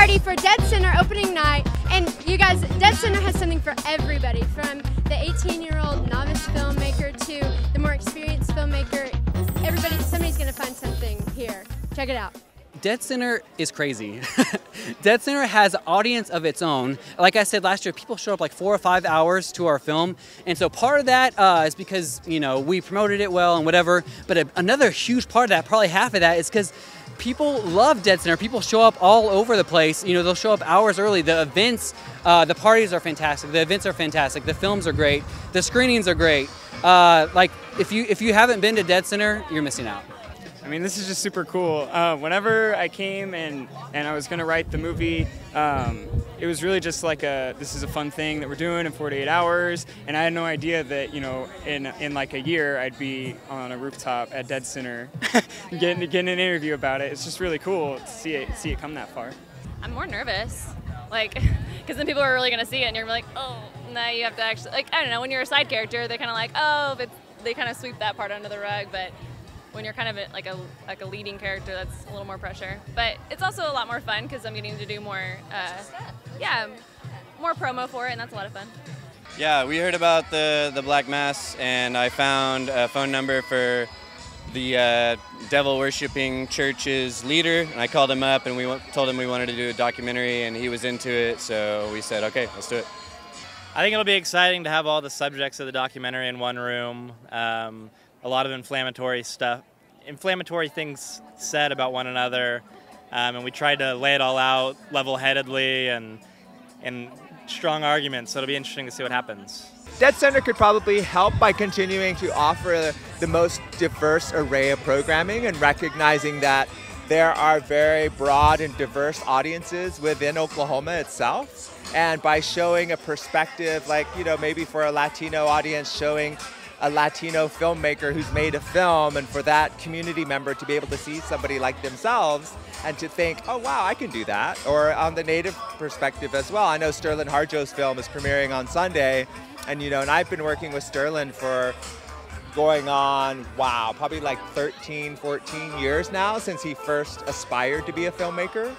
party for deadCENTER opening night. And you guys, deadCENTER has something for everybody, from the 18-year-old novice filmmaker to the more experienced filmmaker. Everybody, somebody's going to find something here. Check it out. deadCENTER is crazy. deadCENTER has an audience of its own. Like I said last year, people showed up like 4 or 5 hours to our film. And so part of that is because, you know, we promoted it well and whatever. But another huge part of that, probably half of that, is because people love deadCENTER. People show up all over the place. You know, they'll show up hours early. The events, the parties are fantastic. The events are fantastic. The films are great. The screenings are great. Like, if you haven't been to deadCENTER, you're missing out. I mean, this is just super cool. Whenever I came and I was going to write the movie, it was really just like this is a fun thing that we're doing in 48 hours, and I had no idea that, you know, in like a year I'd be on a rooftop at deadCENTER getting an interview about it. It's just really cool to see it come that far. I'm more nervous, like, because then people are really going to see it and you're like, oh, now you have to actually, like, I don't know, when you're a side character, they're kind of like, oh, but they kind of sweep that part under the rug, but when you're kind of like a leading character, that's a little more pressure. But it's also a lot more fun because I'm getting to do more, more promo for it, and that's a lot of fun. Yeah, we heard about the Black Mass, and I found a phone number for the devil-worshipping church's leader, and I called him up, and we told him we wanted to do a documentary, and he was into it, so we said, okay, let's do it. I think it'll be exciting to have all the subjects of the documentary in one room. A lot of inflammatory stuff, inflammatory things said about one another, and we tried to lay it all out level-headedly and strong arguments, so it'll be interesting to see what happens. deadCENTER could probably help by continuing to offer the most diverse array of programming and recognizing that there are very broad and diverse audiences within Oklahoma itself, and by showing a perspective, like, you know, maybe for a Latino audience, showing a Latino filmmaker who's made a film, and for that community member to be able to see somebody like themselves and to think, oh wow, I can do that. Or on the Native perspective as well. I know Sterling Harjo's film is premiering on Sunday, and you know, and I've been working with Sterling for going on, wow, probably like 13, 14 years now since he first aspired to be a filmmaker.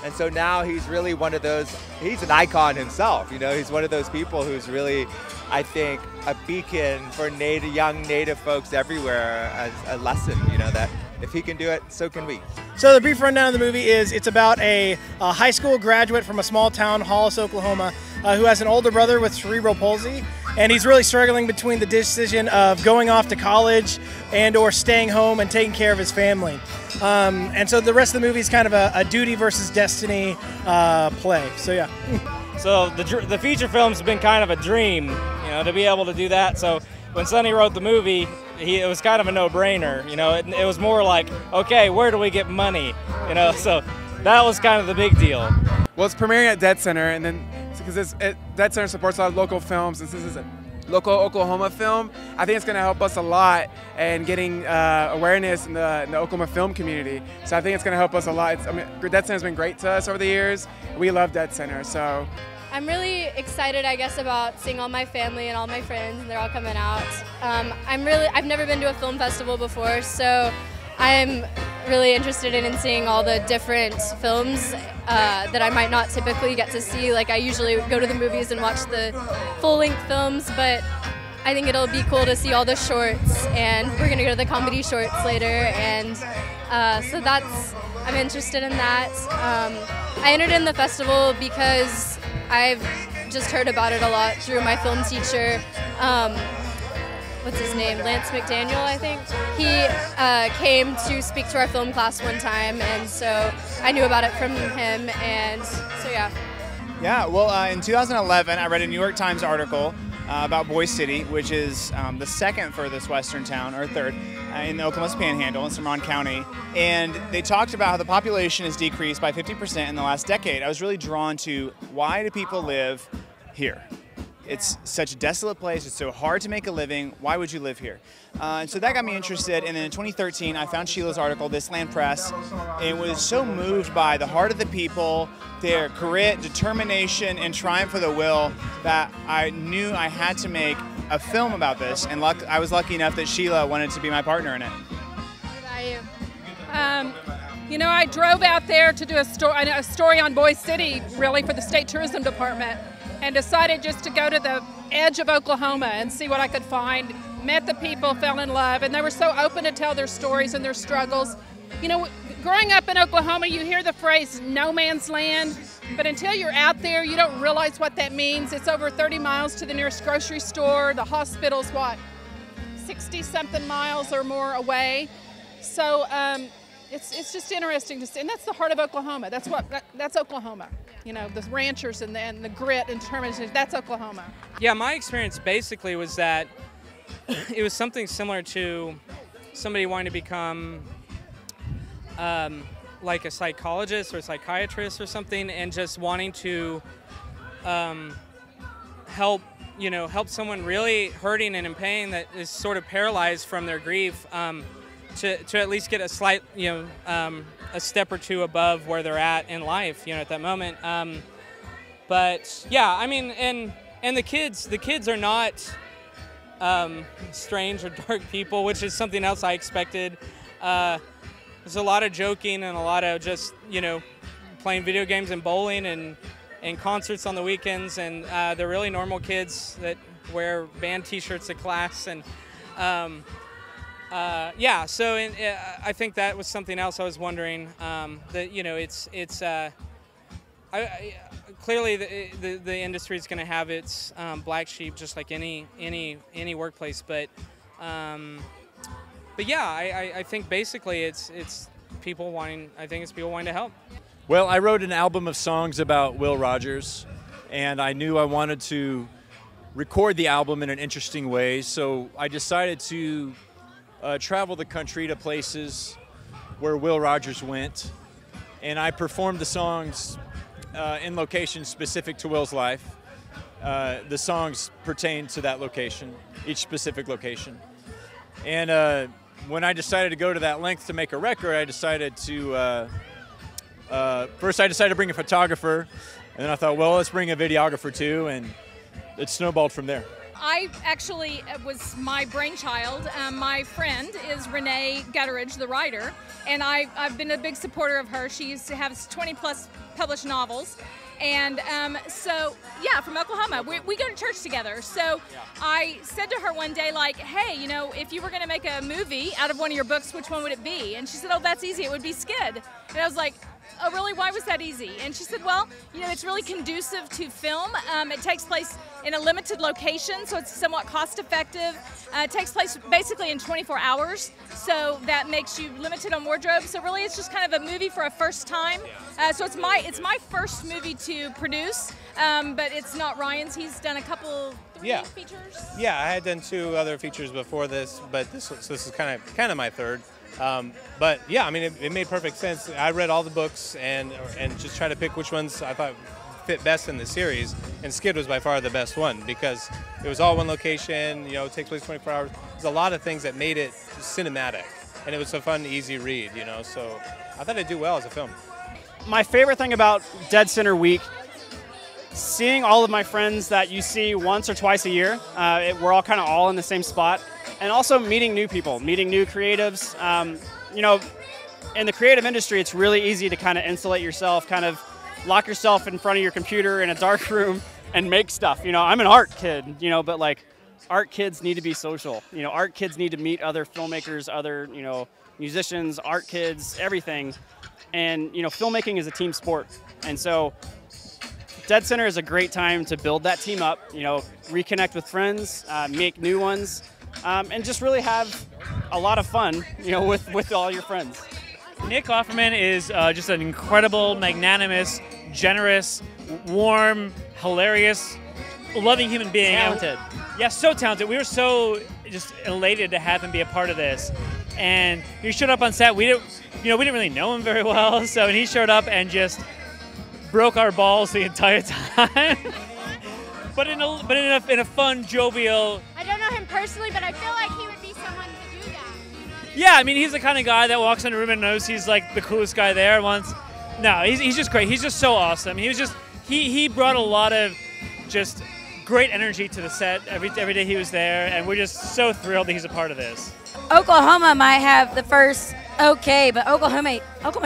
And so now he's really one of those, he's an icon himself, you know, he's one of those people who's really, I think, a beacon for young Native folks everywhere as a lesson, you know, that if he can do it, so can we. So the brief rundown of the movie is it's about a high school graduate from a small town, Hollis, Oklahoma, who has an older brother with cerebral palsy, and he's really struggling between the decision of going off to college and or staying home and taking care of his family. And so the rest of the movie is kind of a duty versus destiny play. So yeah. So the feature film's been kind of a dream, you know, to be able to do that. So when Sonny wrote the movie, it was kind of a no-brainer. You know, it was more like, okay, where do we get money? You know, so that was kind of the big deal. Well, it's premiering at deadCENTER, and then because deadCENTER supports a lot of local films, and since it's a local Oklahoma film, I think it's going to help us a lot in getting awareness in the Oklahoma film community. So I think it's going to help us a lot. I mean, deadCENTER's been great to us over the years. We love deadCENTER, so. I'm really excited, I guess, about seeing all my family and all my friends, and they're all coming out. I've never been to a film festival before, so I'm really interested in seeing all the different films that I might not typically get to see. Like, I usually go to the movies and watch the full-length films, but I think it'll be cool to see all the shorts, and we're gonna go to the comedy shorts later, and so I'm interested in that. I entered in the festival because I've just heard about it a lot through my film teacher. What's his name? Lance McDaniel, I think. He came to speak to our film class one time, and so I knew about it from him, and so yeah. Yeah, well, in 2011, I read a New York Times article about Boise City, which is the second furthest western town, or third, in the Oklahoma's Panhandle in Cimarron County. And they talked about how the population has decreased by 50% in the last decade. I was really drawn to, why do people live here? It's such a desolate place, it's so hard to make a living, why would you live here? And so that got me interested, and then in 2013 I found Sheila's article, This Land Press, and was so moved by the heart of the people, their grit, determination, and triumph for the will, that I knew I had to make a film about this, and I was lucky enough that Sheila wanted to be my partner in it. How about you? You know, I drove out there to do a story on Boise City, really, for the State Tourism Department, and decided just to go to the edge of Oklahoma and see what I could find. Met the people, fell in love, and they were so open to tell their stories and their struggles. You know, growing up in Oklahoma, you hear the phrase no man's land, but until you're out there, you don't realize what that means. It's over 30 miles to the nearest grocery store. The hospital's, what, 60-something miles or more away. So it's just interesting to see, and that's the heart of Oklahoma. That's Oklahoma. You know, the ranchers and the grit and determination. That's Oklahoma. Yeah, my experience basically was that it was something similar to somebody wanting to become like a psychologist or a psychiatrist or something, and just wanting to help someone really hurting and in pain that is sort of paralyzed from their grief, to at least get a slight, a step or two above where they're at in life, at that moment. But yeah, I mean, and the kids are not strange or dark people, which is something else I expected. There's a lot of joking and a lot of just, playing video games and bowling and concerts on the weekends, and they're really normal kids that wear band t-shirts to class, and yeah, so I think that was something else I was wondering, that, clearly the industry is going to have its black sheep, just like any workplace, but yeah, I think basically it's people wanting to help. Well, I wrote an album of songs about Will Rogers, and I knew I wanted to record the album in an interesting way, so I decided to travel the country to places where Will Rogers went, and I performed the songs in locations specific to Will's life. The songs pertain to that location, each specific location. And when I decided to go to that length to make a record, I decided to, first I decided to bring a photographer, and then I thought, well, let's bring a videographer too, and it snowballed from there. I actually was my brainchild. My friend is Renee Gutteridge, the writer, and I've been a big supporter of her. She used to have 20+ published novels. And so, yeah, from Oklahoma. We go to church together. So I said to her one day, like, hey, if you were going to make a movie out of one of your books, which one would it be? And she said, oh, that's easy. It would be Skid. And I was like, oh, really? Why was that easy? And she said, well, it's really conducive to film. It takes place in a limited location, so it's somewhat cost-effective. It takes place basically in 24 hours, so that makes you limited on wardrobe. So really, it's just kind of a movie for a first time. So it's my first movie to produce, but it's not Ryan's. He's done a couple, three features. Yeah, I had done 2 other features before this, but this is kind of my third. But yeah, I mean, it made perfect sense. I read all the books and just tried to pick which ones I thought fit best in the series, and Skid was by far the best one because it was all one location, it takes place 24 hours. There's a lot of things that made it cinematic, and it was a fun, easy read, so I thought it'd do well as a film. My favorite thing about Dead Center Week, seeing all of my friends that you see once or twice a year, we're all kind of all in the same spot, and also meeting new people, meeting new creatives. In the creative industry, it's really easy to kind of insulate yourself, kind of lock yourself in front of your computer in a dark room and make stuff. I'm an art kid, but like art kids need to be social. Art kids need to meet other filmmakers, other, musicians, art kids, everything. And, filmmaking is a team sport. And so Dead Center is a great time to build that team up, reconnect with friends, make new ones, and just really have a lot of fun, with all your friends. Nick Offerman is just an incredible, magnanimous, generous, warm, hilarious, loving human being. Talented. Yeah, so talented. We were so just elated to have him be a part of this. And he showed up on set. We didn't really know him very well, and he showed up and just broke our balls the entire time. but in a fun, jovial. I don't know him personally, but I feel like he would be someone to do that. Yeah, I mean, he's the kind of guy that walks in a room and knows he's like the coolest guy there once. No, he's just great. He's just so awesome. He brought a lot of just great energy to the set every day he was there, and we're just so thrilled that he's a part of this. Oklahoma might have the first okay, but Oklahoma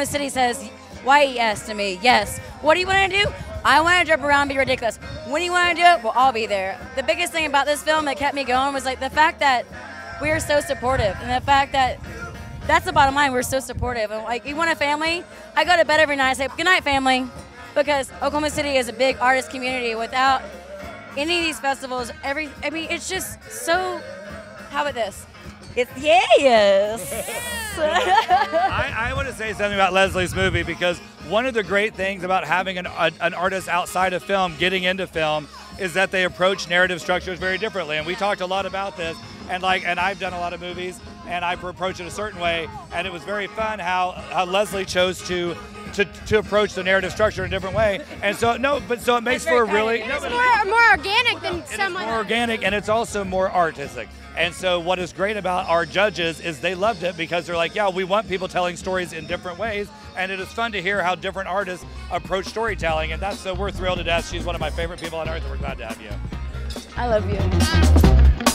City says, why yes to me? Yes. What do you want to do? I want to jump around and be ridiculous. When you want to do it, we'll all be there. The biggest thing about this film that kept me going was like the fact that we are so supportive, and the fact that that's the bottom line. We're so supportive. And like, you want a family? I go to bed every night and say, good night, family, because Oklahoma City is a big artist community. Without any of these festivals, it's just so. How about this? It's yes. I want to say something about Leslie's movie, because one of the great things about having an artist outside of film getting into film is that they approach narrative structures very differently. And we talked a lot about this, and I've done a lot of movies, and I approach it a certain way, and it was very fun how Leslie chose to approach the narrative structure in a different way. And so it makes for a really It's more organic than someone. more organic, and it's also more artistic. And so what is great about our judges is they loved it, because they're like, yeah, we want people telling stories in different ways, and it is fun to hear how different artists approach storytelling, and so we're thrilled to death. She's one of my favorite people on earth, and we're glad to have you. I love you.